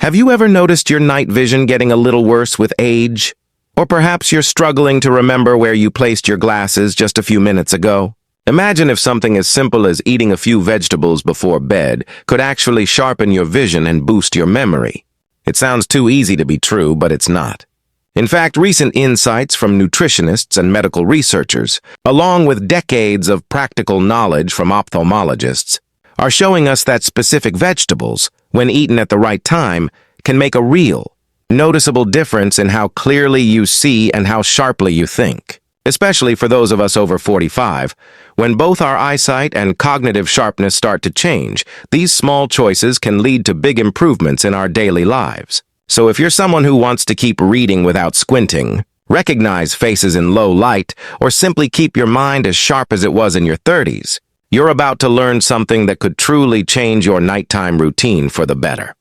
Have you ever noticed your night vision getting a little worse with age? Or perhaps you're struggling to remember where you placed your glasses just a few minutes ago? Imagine if something as simple as eating a few vegetables before bed could actually sharpen your vision and boost your memory. It sounds too easy to be true, but it's not. In fact, recent insights from nutritionists and medical researchers, along with decades of practical knowledge from ophthalmologists, are showing us that specific vegetables, when eaten at the right time, can make a real, noticeable difference in how clearly you see and how sharply you think. Especially for those of us over 45, when both our eyesight and cognitive sharpness start to change, these small choices can lead to big improvements in our daily lives. So if you're someone who wants to keep reading without squinting, recognize faces in low light, or simply keep your mind as sharp as it was in your 30s, you're about to learn something that could truly change your nighttime routine for the better.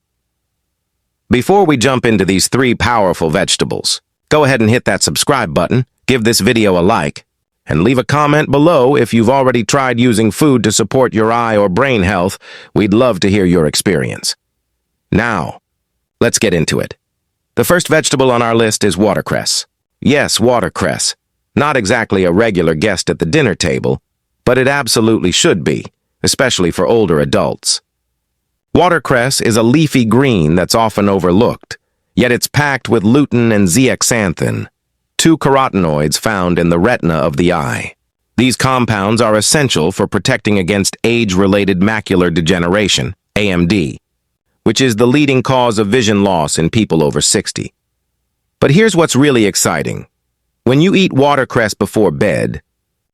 Before we jump into these 3 powerful vegetables, go ahead and hit that subscribe button, give this video a like, and leave a comment below if you've already tried using food to support your eye or brain health. We'd love to hear your experience. Now, let's get into it. The first vegetable on our list is watercress. Yes, watercress. Not exactly a regular guest at the dinner table, but it absolutely should be, especially for older adults. Watercress is a leafy green that's often overlooked, yet it's packed with lutein and zeaxanthin, 2 carotenoids found in the retina of the eye. These compounds are essential for protecting against age-related macular degeneration, AMD, which is the leading cause of vision loss in people over 60. But here's what's really exciting. When you eat watercress before bed,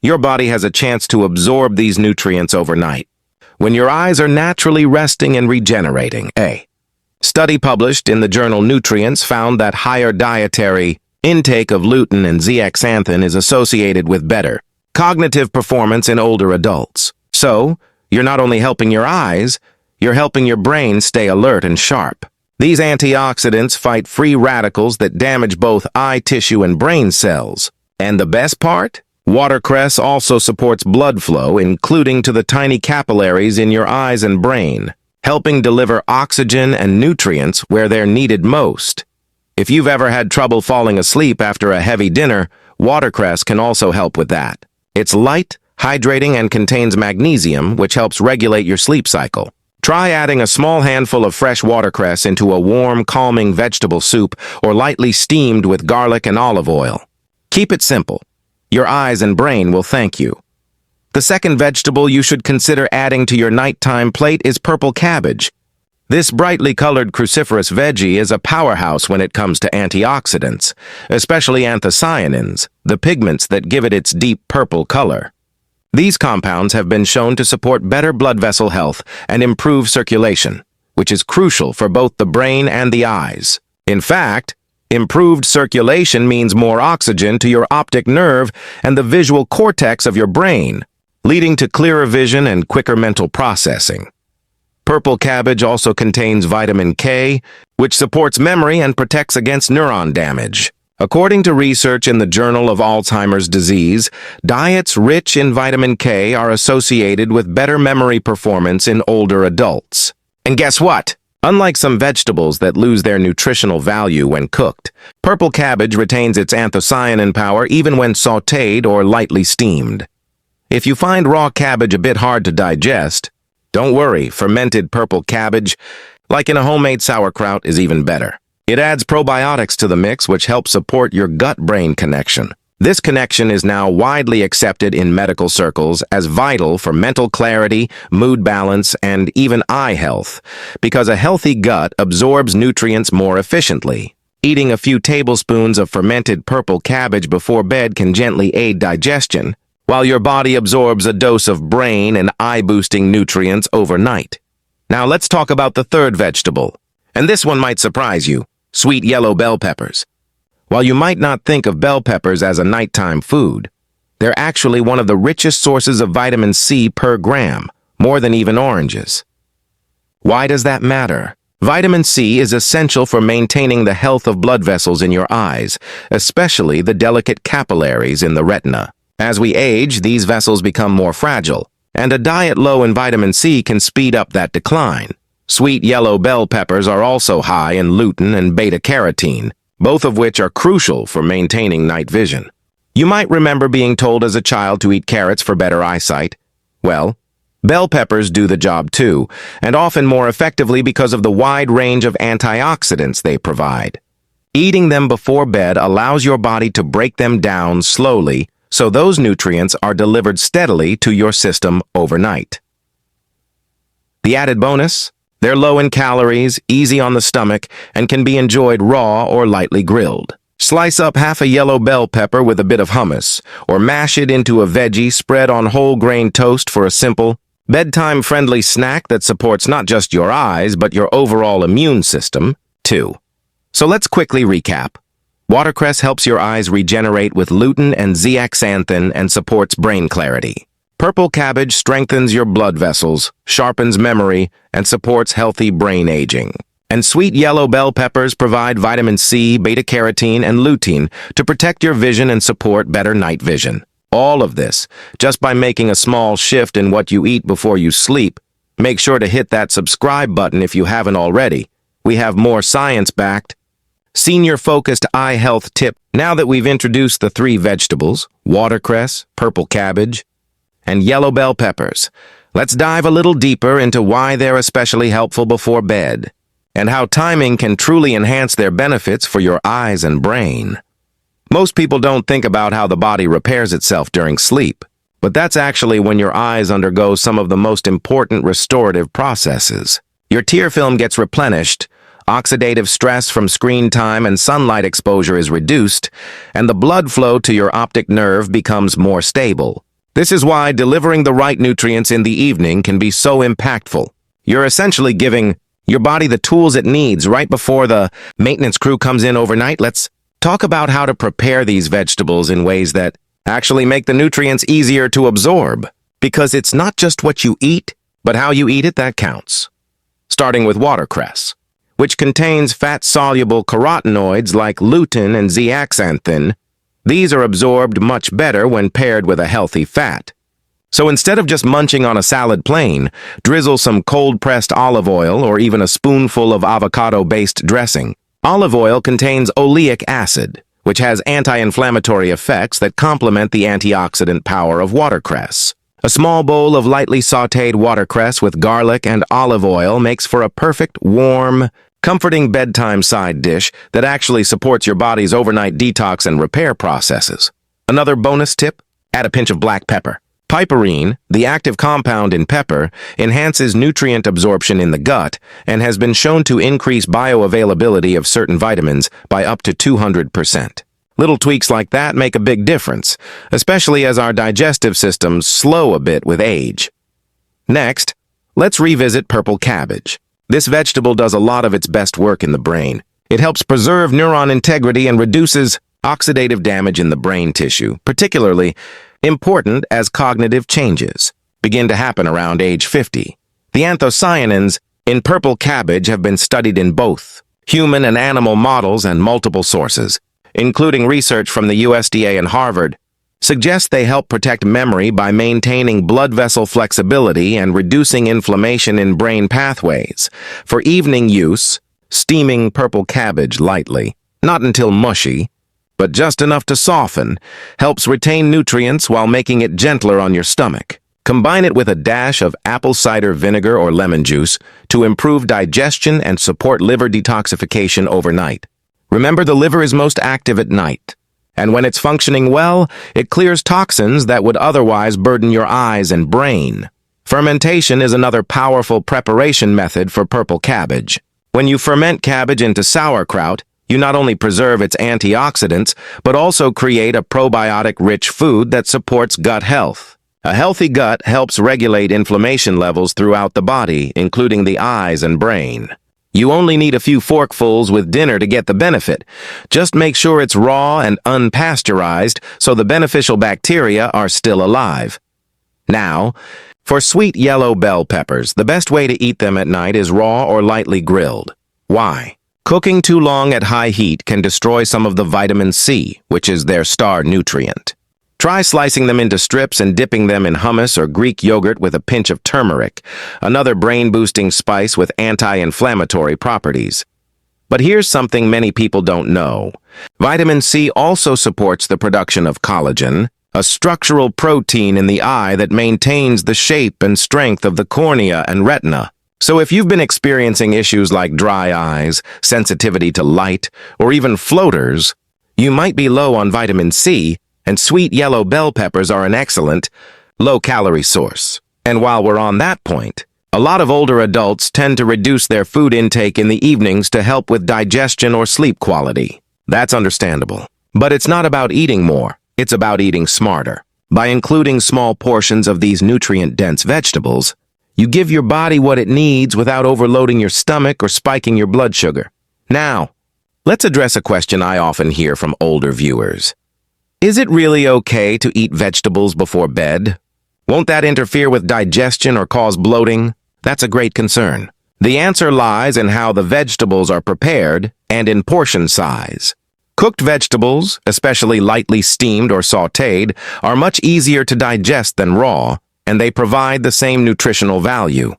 your body has a chance to absorb these nutrients overnight, when your eyes are naturally resting and regenerating. A study published in the journal Nutrients found that higher dietary intake of lutein and zeaxanthin is associated with better cognitive performance in older adults. So, you're not only helping your eyes, you're helping your brain stay alert and sharp. These antioxidants fight free radicals that damage both eye tissue and brain cells. And the best part? Watercress also supports blood flow, including to the tiny capillaries in your eyes and brain, helping deliver oxygen and nutrients where they're needed most. If you've ever had trouble falling asleep after a heavy dinner, watercress can also help with that. It's light, hydrating, and contains magnesium, which helps regulate your sleep cycle. Try adding a small handful of fresh watercress into a warm, calming vegetable soup or lightly steamed with garlic and olive oil. Keep it simple. Your eyes and brain will thank you. The second vegetable you should consider adding to your nighttime plate is purple cabbage. This brightly colored cruciferous veggie is a powerhouse when it comes to antioxidants, especially anthocyanins, the pigments that give it its deep purple color. These compounds have been shown to support better blood vessel health and improve circulation, which is crucial for both the brain and the eyes. In fact, improved circulation means more oxygen to your optic nerve and the visual cortex of your brain, leading to clearer vision and quicker mental processing. Purple cabbage also contains vitamin K, which supports memory and protects against neuron damage. According to research in the Journal of Alzheimer's Disease, diets rich in vitamin K are associated with better memory performance in older adults. And guess what? Unlike some vegetables that lose their nutritional value when cooked, purple cabbage retains its anthocyanin power even when sautéed or lightly steamed. If you find raw cabbage a bit hard to digest, don't worry, fermented purple cabbage, like in a homemade sauerkraut, is even better. It adds probiotics to the mix, which helps support your gut-brain connection. This connection is now widely accepted in medical circles as vital for mental clarity, mood balance, and even eye health, because a healthy gut absorbs nutrients more efficiently. Eating a few tablespoons of fermented purple cabbage before bed can gently aid digestion, while your body absorbs a dose of brain and eye-boosting nutrients overnight. Now let's talk about the third vegetable, and this one might surprise you: sweet yellow bell peppers. While you might not think of bell peppers as a nighttime food, they're actually one of the richest sources of vitamin C per gram, more than even oranges. Why does that matter? Vitamin C is essential for maintaining the health of blood vessels in your eyes, especially the delicate capillaries in the retina. As we age, these vessels become more fragile, and a diet low in vitamin C can speed up that decline. Sweet yellow bell peppers are also high in lutein and beta-carotene, both of which are crucial for maintaining night vision. You might remember being told as a child to eat carrots for better eyesight. Well, bell peppers do the job too, and often more effectively because of the wide range of antioxidants they provide. Eating them before bed allows your body to break them down slowly, so those nutrients are delivered steadily to your system overnight. The added bonus? They're low in calories, easy on the stomach, and can be enjoyed raw or lightly grilled. Slice up half a yellow bell pepper with a bit of hummus, or mash it into a veggie spread on whole grain toast for a simple, bedtime-friendly snack that supports not just your eyes, but your overall immune system, too. So let's quickly recap. Watercress helps your eyes regenerate with lutein and zeaxanthin and supports brain clarity. Purple cabbage strengthens your blood vessels, sharpens memory, and supports healthy brain aging. And sweet yellow bell peppers provide vitamin C, beta-carotene, and lutein to protect your vision and support better night vision. All of this, just by making a small shift in what you eat before you sleep. Make sure to hit that subscribe button if you haven't already. We have more science-backed, senior-focused eye health tip. Now that we've introduced the 3 vegetables, watercress, purple cabbage, and yellow bell peppers, let's dive a little deeper into why they're especially helpful before bed, and how timing can truly enhance their benefits for your eyes and brain. Most people don't think about how the body repairs itself during sleep, but that's actually when your eyes undergo some of the most important restorative processes. Your tear film gets replenished, oxidative stress from screen time and sunlight exposure is reduced, and the blood flow to your optic nerve becomes more stable. This is why delivering the right nutrients in the evening can be so impactful. You're essentially giving your body the tools it needs right before the maintenance crew comes in overnight. Let's talk about how to prepare these vegetables in ways that actually make the nutrients easier to absorb, because it's not just what you eat, but how you eat it that counts. Starting with watercress, which contains fat-soluble carotenoids like lutein and zeaxanthin. These are absorbed much better when paired with a healthy fat. So instead of just munching on a salad plain, drizzle some cold-pressed olive oil or even a spoonful of avocado-based dressing. Olive oil contains oleic acid, which has anti-inflammatory effects that complement the antioxidant power of watercress. A small bowl of lightly sautéed watercress with garlic and olive oil makes for a perfect, warm, comforting bedtime side dish that actually supports your body's overnight detox and repair processes. Another bonus tip? Add a pinch of black pepper. Piperine, the active compound in pepper, enhances nutrient absorption in the gut and has been shown to increase bioavailability of certain vitamins by up to 200%. Little tweaks like that make a big difference, especially as our digestive systems slow a bit with age. Next, let's revisit purple cabbage. This vegetable does a lot of its best work in the brain. It helps preserve neuron integrity and reduces oxidative damage in the brain tissue, particularly important as cognitive changes begin to happen around age 50. The anthocyanins in purple cabbage have been studied in both human and animal models and multiple sources, including research from the USDA and Harvard, suggest they help protect memory by maintaining blood vessel flexibility and reducing inflammation in brain pathways. For evening use, steaming purple cabbage lightly, not until mushy, but just enough to soften, helps retain nutrients while making it gentler on your stomach. Combine it with a dash of apple cider vinegar or lemon juice to improve digestion and support liver detoxification overnight. Remember, the liver is most active at night, and when it's functioning well, it clears toxins that would otherwise burden your eyes and brain. Fermentation is another powerful preparation method for purple cabbage. When you ferment cabbage into sauerkraut, you not only preserve its antioxidants, but also create a probiotic-rich food that supports gut health. A healthy gut helps regulate inflammation levels throughout the body, including the eyes and brain. You only need a few forkfuls with dinner to get the benefit. Just make sure it's raw and unpasteurized so the beneficial bacteria are still alive. Now, for sweet yellow bell peppers, the best way to eat them at night is raw or lightly grilled. Why? Cooking too long at high heat can destroy some of the vitamin C, which is their star nutrient. Try slicing them into strips and dipping them in hummus or Greek yogurt with a pinch of turmeric, another brain-boosting spice with anti-inflammatory properties. But here's something many people don't know. Vitamin C also supports the production of collagen, a structural protein in the eye that maintains the shape and strength of the cornea and retina. So if you've been experiencing issues like dry eyes, sensitivity to light, or even floaters, you might be low on vitamin C, and sweet yellow bell peppers are an excellent, low-calorie source. And while we're on that point, a lot of older adults tend to reduce their food intake in the evenings to help with digestion or sleep quality. That's understandable. But it's not about eating more, it's about eating smarter. By including small portions of these nutrient-dense vegetables, you give your body what it needs without overloading your stomach or spiking your blood sugar. Now, let's address a question I often hear from older viewers. Is it really okay to eat vegetables before bed? Won't that interfere with digestion or cause bloating? That's a great concern. The answer lies in how the vegetables are prepared and in portion size. Cooked vegetables, especially lightly steamed or sautéed, are much easier to digest than raw, and they provide the same nutritional value.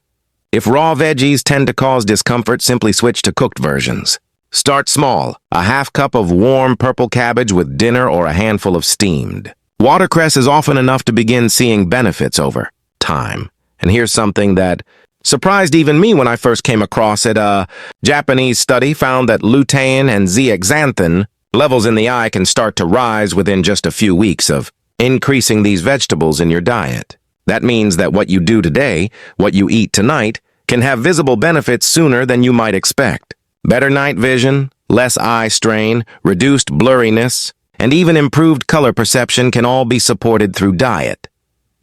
If raw veggies tend to cause discomfort, simply switch to cooked versions. Start small, a half cup of warm purple cabbage with dinner or a handful of steamed. Watercress is often enough to begin seeing benefits over time. And here's something that surprised even me when I first came across it. A Japanese study found that lutein and zeaxanthin levels in the eye can start to rise within just a few weeks of increasing these vegetables in your diet. That means that what you do today, what you eat tonight, can have visible benefits sooner than you might expect. Better night vision, less eye strain, reduced blurriness, and even improved color perception can all be supported through diet.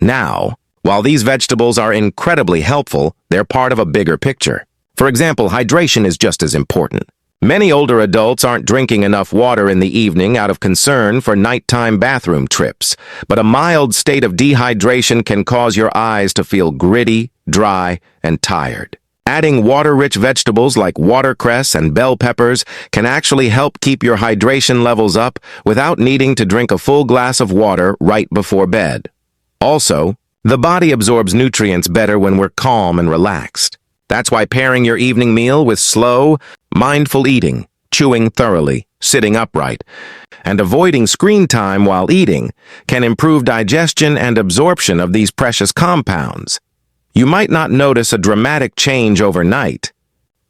Now, while these vegetables are incredibly helpful, they're part of a bigger picture. For example, hydration is just as important. Many older adults aren't drinking enough water in the evening out of concern for nighttime bathroom trips, but a mild state of dehydration can cause your eyes to feel gritty, dry, and tired. Adding water-rich vegetables like watercress and bell peppers can actually help keep your hydration levels up without needing to drink a full glass of water right before bed. Also, the body absorbs nutrients better when we're calm and relaxed. That's why pairing your evening meal with slow, mindful eating, chewing thoroughly, sitting upright, and avoiding screen time while eating can improve digestion and absorption of these precious compounds. You might not notice a dramatic change overnight,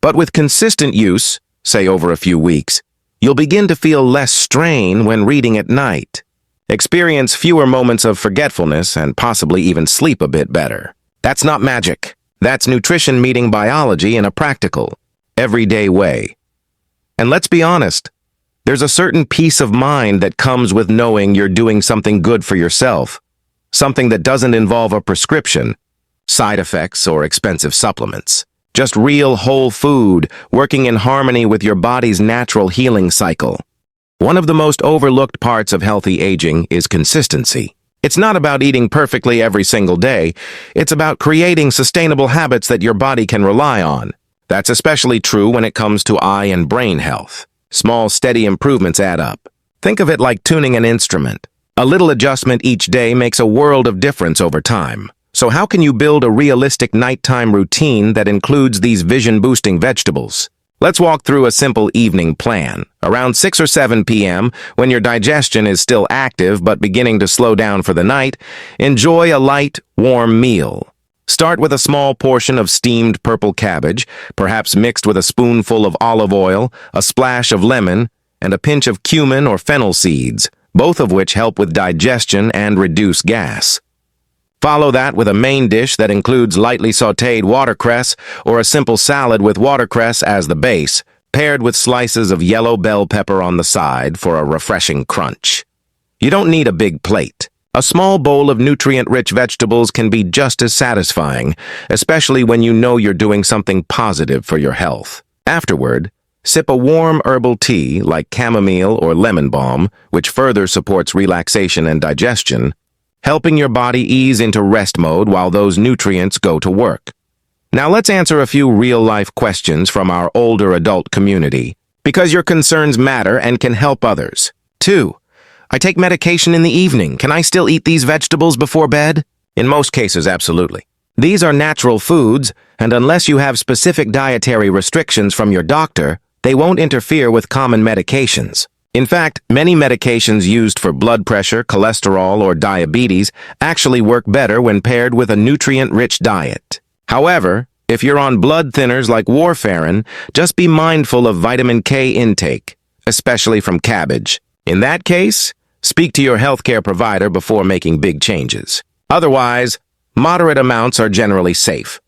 but with consistent use, say over a few weeks, you'll begin to feel less strain when reading at night, experience fewer moments of forgetfulness, and possibly even sleep a bit better. That's not magic. That's nutrition meeting biology in a practical, everyday way. And let's be honest, there's a certain peace of mind that comes with knowing you're doing something good for yourself, something that doesn't involve a prescription, side effects, or expensive supplements. Just real whole food, working in harmony with your body's natural healing cycle. One of the most overlooked parts of healthy aging is consistency. It's not about eating perfectly every single day. It's about creating sustainable habits that your body can rely on. That's especially true when it comes to eye and brain health. Small, steady improvements add up. Think of it like tuning an instrument. A little adjustment each day makes a world of difference over time. So how can you build a realistic nighttime routine that includes these vision-boosting vegetables? Let's walk through a simple evening plan. Around 6 or 7 p.m., when your digestion is still active but beginning to slow down for the night, enjoy a light, warm meal. Start with a small portion of steamed purple cabbage, perhaps mixed with a spoonful of olive oil, a splash of lemon, and a pinch of cumin or fennel seeds, both of which help with digestion and reduce gas. Follow that with a main dish that includes lightly sautéed watercress or a simple salad with watercress as the base, paired with slices of yellow bell pepper on the side for a refreshing crunch. You don't need a big plate. A small bowl of nutrient-rich vegetables can be just as satisfying, especially when you know you're doing something positive for your health. Afterward, sip a warm herbal tea like chamomile or lemon balm, which further supports relaxation and digestion, helping your body ease into rest mode while those nutrients go to work. Now let's answer a few real-life questions from our older adult community, because your concerns matter and can help others. 2. I take medication in the evening. Can I still eat these vegetables before bed? In most cases, absolutely. These are natural foods, and unless you have specific dietary restrictions from your doctor, they won't interfere with common medications. In fact, many medications used for blood pressure, cholesterol, or diabetes actually work better when paired with a nutrient-rich diet. However, if you're on blood thinners like warfarin, just be mindful of vitamin K intake, especially from cabbage. In that case, speak to your healthcare provider before making big changes. Otherwise, moderate amounts are generally safe.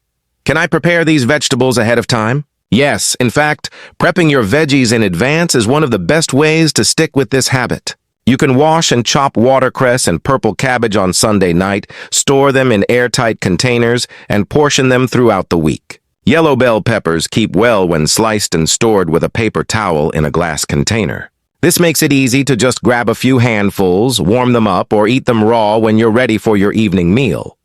Can I prepare these vegetables ahead of time? Yes, in fact, prepping your veggies in advance is one of the best ways to stick with this habit. You can wash and chop watercress and purple cabbage on Sunday night, store them in airtight containers, and portion them throughout the week. Yellow bell peppers keep well when sliced and stored with a paper towel in a glass container. This makes it easy to just grab a few handfuls, warm them up, or eat them raw when you're ready for your evening meal.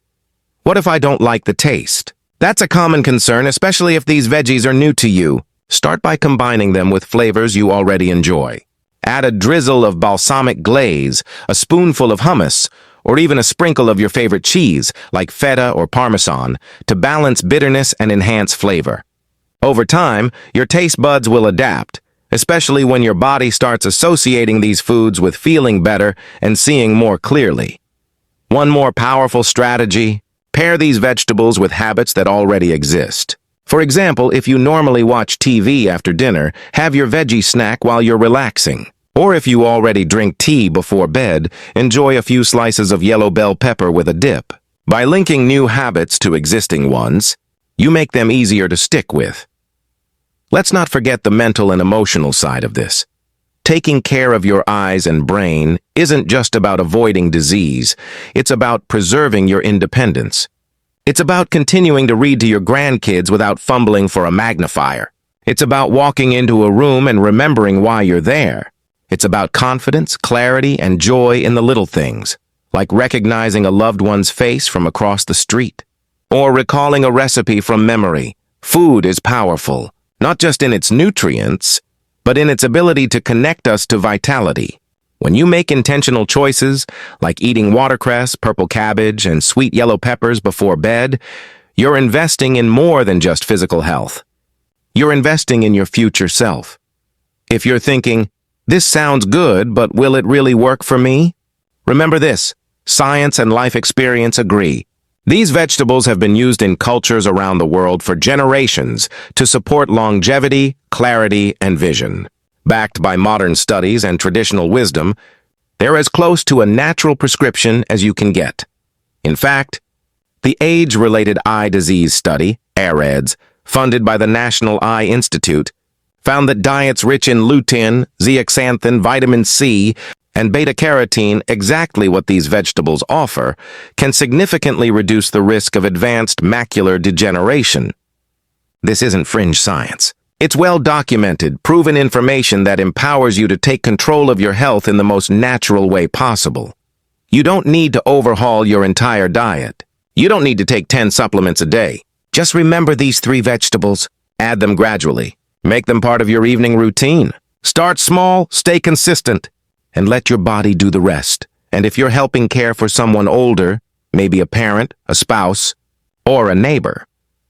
What if I don't like the taste? That's a common concern, especially if these veggies are new to you. Start by combining them with flavors you already enjoy. Add a drizzle of balsamic glaze, a spoonful of hummus, or even a sprinkle of your favorite cheese, like feta or parmesan, to balance bitterness and enhance flavor. Over time, your taste buds will adapt, especially when your body starts associating these foods with feeling better and seeing more clearly. One more powerful strategy: pair these vegetables with habits that already exist. For example, if you normally watch TV after dinner, have your veggie snack while you're relaxing. Or if you already drink tea before bed, enjoy a few slices of yellow bell pepper with a dip. By linking new habits to existing ones, you make them easier to stick with. Let's not forget the mental and emotional side of this. Taking care of your eyes and brain isn't just about avoiding disease, it's about preserving your independence. It's about continuing to read to your grandkids without fumbling for a magnifier. It's about walking into a room and remembering why you're there. It's about confidence, clarity, and joy in the little things, like recognizing a loved one's face from across the street, or recalling a recipe from memory. Food is powerful, not just in its nutrients, but in its ability to connect us to vitality. When you make intentional choices, like eating watercress, purple cabbage, and sweet yellow peppers before bed, you're investing in more than just physical health. You're investing in your future self. If you're thinking, "This sounds good, but will it really work for me?" Remember this: science and life experience agree. These vegetables have been used in cultures around the world for generations to support longevity, clarity, and vision. Backed by modern studies and traditional wisdom, they're as close to a natural prescription as you can get. In fact, the age-related eye disease study, AREDS, funded by the National Eye Institute, found that diets rich in lutein, zeaxanthin, vitamin C, and beta-carotene, exactly what these vegetables offer, can significantly reduce the risk of advanced macular degeneration. This isn't fringe science. It's well-documented, proven information that empowers you to take control of your health in the most natural way possible. You don't need to overhaul your entire diet. You don't need to take 10 supplements a day. Just remember these 3 vegetables. Add them gradually. Make them part of your evening routine. Start small, stay consistent, and let your body do the rest. And if you're helping care for someone older, maybe a parent, a spouse, or a neighbor,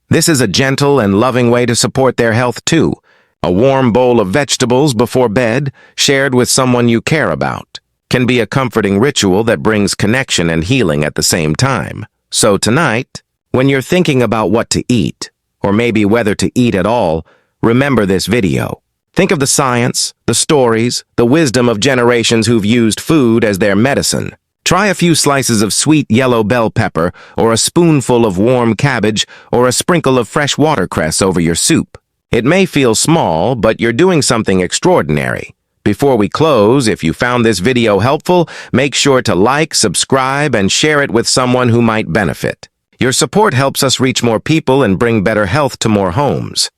this is a gentle and loving way to support their health too. A warm bowl of vegetables before bed, shared with someone you care about, can be a comforting ritual that brings connection and healing at the same time. So tonight, when you're thinking about what to eat, or maybe whether to eat at all, remember this video. Think of the science, the stories, the wisdom of generations who've used food as their medicine. Try a few slices of sweet yellow bell pepper, or a spoonful of warm cabbage, or a sprinkle of fresh watercress over your soup. It may feel small, but you're doing something extraordinary. Before we close, if you found this video helpful, make sure to like, subscribe, and share it with someone who might benefit. Your support helps us reach more people and bring better health to more homes.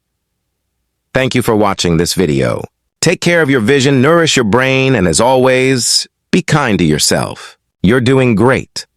Thank you for watching this video. Take care of your vision, nourish your brain, and as always, be kind to yourself. You're doing great.